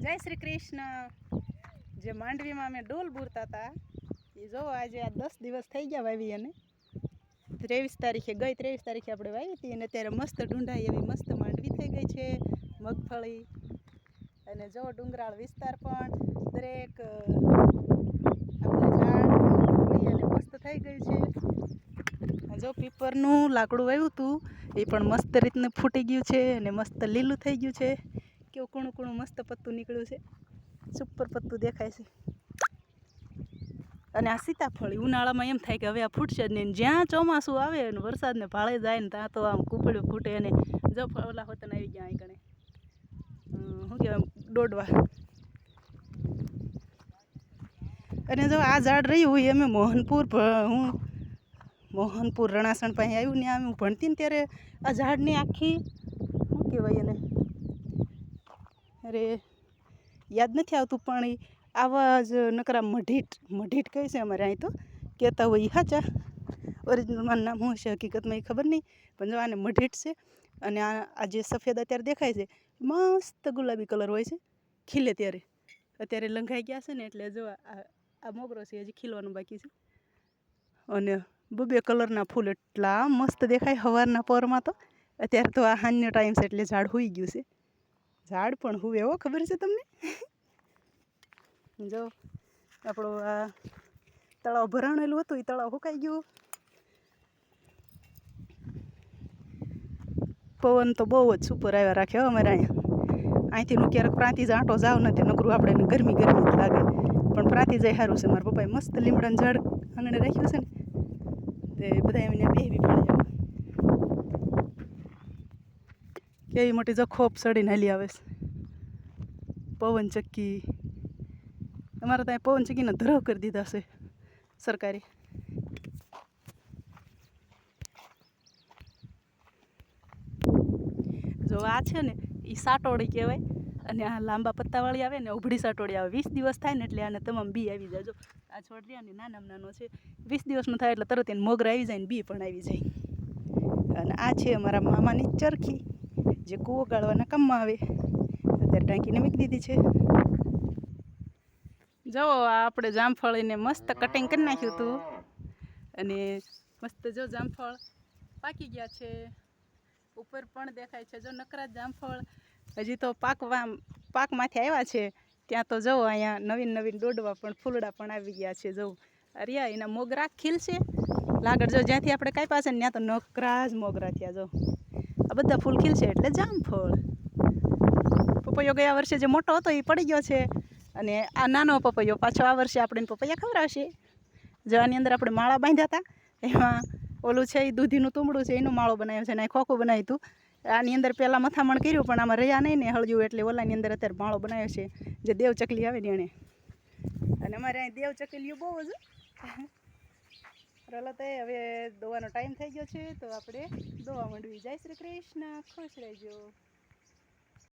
જય શ્રી કૃષ્ણ। જે માંડવીમાં અમે ડોલ બૂરતા હતા એ જો આજે આ 10 દિવસ થઈ ગયા વાવી અને 23 તારીખે ગઈ 23 તારીખે આપણે વાવી હતી અને અત્યારે મસ્ત ઢૂંઢાઈ એવી મસ્ત માંડવી થઈ ગઈ છે, મગફળી અને જો ડુંગરાળ વિસ્તાર પણ દરેક આપણે ઝાડ અને મસ્ત થઈ ગઈ છે। જો પીપરનું લાકડું વાવ્યું હતું એ પણ મસ્ત રીતનું ફૂટી ગયું છે અને મસ્ત લીલું થઈ ગયું છે। કેવું કૂણું કૂણું મસ્ત પત્તું નીકળ્યું છે, સુપર પત્તું દેખાય છે। અને આ સીતાફળી ઉનાળામાં એમ થાય કે હવે આ ફૂટશે જ નહીં, જ્યાં ચોમાસું આવે ને વરસાદને ભાળે જાય ને ત્યાં તો આમ કૂપડ્યું ફૂટે અને જો ઓલા હોતન આવી ગયા અહીં કણે શું કહેવાય દોડવા। અને જો આ ઝાડ રહ્યું એ અમે મોહનપુર રણાસણ પાસે આવ્યું ને હું ભણતી ને ત્યારે આ ઝાડની આખી શું કહેવાય એને અરે યાદ નથી આવતું પણ આવા જ નકરા મઢીટ કહે છે અમારે અહીં તો કહેતા હોય સાચા, ઓરિજિનલમાં નામ શું છે હકીકતમાં એ ખબર નહીં, પણ જો આને મઢીટ છે। અને આ જે સફેદ અત્યારે દેખાય છે મસ્ત ગુલાબી કલર હોય છે ખીલે ત્યારે, અત્યારે લંઘાઈ ગયા છે ને એટલે જો આ મોગરો છે હજી ખીલવાનું બાકી છે। અને બે કલરના ફૂલ એટલા મસ્ત દેખાય સવારના પરમાં, તો અત્યારે તો આ સાંજનો ટાઈમ છે એટલે ઝાડ સૂઈ ગયું છે, ઝાડ પણ હુવે એવો ખબર છે તમને। જો આપણું આ તળાવ ભરાણેલું હતું એ તળાવ સુકાઈ ગયું। પવન તો બહુ જ સુપર આવ્યા રાખે અમારે અહીંથી ક્યારેક પ્રાંતિજ આંટો જાવ ને ત્યાં નકરું આપણે ગરમી જ લાગે, પણ પ્રાંતિજ સારું છે। મારા પપ્પાએ મસ્ત લીમડાનું ઝાડ આંગણે રાખ્યું છે ને તે બધા એમને બેહવી પડે કેવી મોટી જો ખોપ ચડીને હાલી આવે છે પવન ચક્કી। અમારે ત્યાં પવન ચક્કીને ધરાવ કરી દીધા છે સરકારે। જો આ છે ને એ સાટોડી કહેવાય અને આ લાંબા પત્તાવાળી આવે ને ઉભડી સાટોડી આવે। 20 દિવસ થાય ને એટલે આને તમામ બી આવી જાય। જો આ છોડ રહ્યા ને નાનામાં નાનો છે, 20 દિવસનો થાય એટલે તરત એને મોગરા આવી જાય ને બી પણ આવી જાય। અને આ છે અમારા મામાની ચરખી જે કૂવો ગાળવાના કામમાં આવે, અત્યારે ટાંકીને મૂકી દીધી છે। જો આપણે જામફળીને મસ્ત કટિંગ કરી નાખ્યું હતું અને મસ્ત જો જામફળ પાકી ગયા છે, ઉપર પણ દેખાય છે જો નકરા જામફળ હજી તો પાકમાંથી આવ્યા છે। ત્યાં તો જવો અહીંયા નવીન દોડવા પણ ફૂલડા પણ આવી ગયા છે। જો અરિયા એના મોગરા ખીલશે લાગડ જો જ્યાંથી આપણે કાપ્યા છે ને ત્યાં તો નકરા જ મોગરા થયા। જો આ બધા ફૂલ ખીલશે એટલે જામફળ। પપૈયો ગયા વર્ષે જે મોટો હતો એ પડી ગયો છે અને આ નાનો પપૈયો પાછો આ વર્ષે આપણે પપૈયા ખવડાવશે। જો આની અંદર આપણે માળા બાંધ્યા હતા, એમાં ઓલું છે એ દૂધીનું તુંબડું છે એનો માળો બનાવ્યો છે અને ખોખું બનાવ્યું હતું। આની અંદર પહેલાં મથામણ કર્યું પણ આમાં રહ્યા નહીં ને હળગ્યું એટલે ઓલાની અંદર અત્યારે માળો બનાવ્યો છે જે દેવ ચકલી આવે ને એણે। અને અમારે અહીં દેવ ચકલીઓ બહુ જ રલો તો હવે દોવાનો ટાઈમ થઈ ગયો છે તો આપણે દોવા માંડવી। જય શ્રી કૃષ્ણ, ખુશ રહેજો।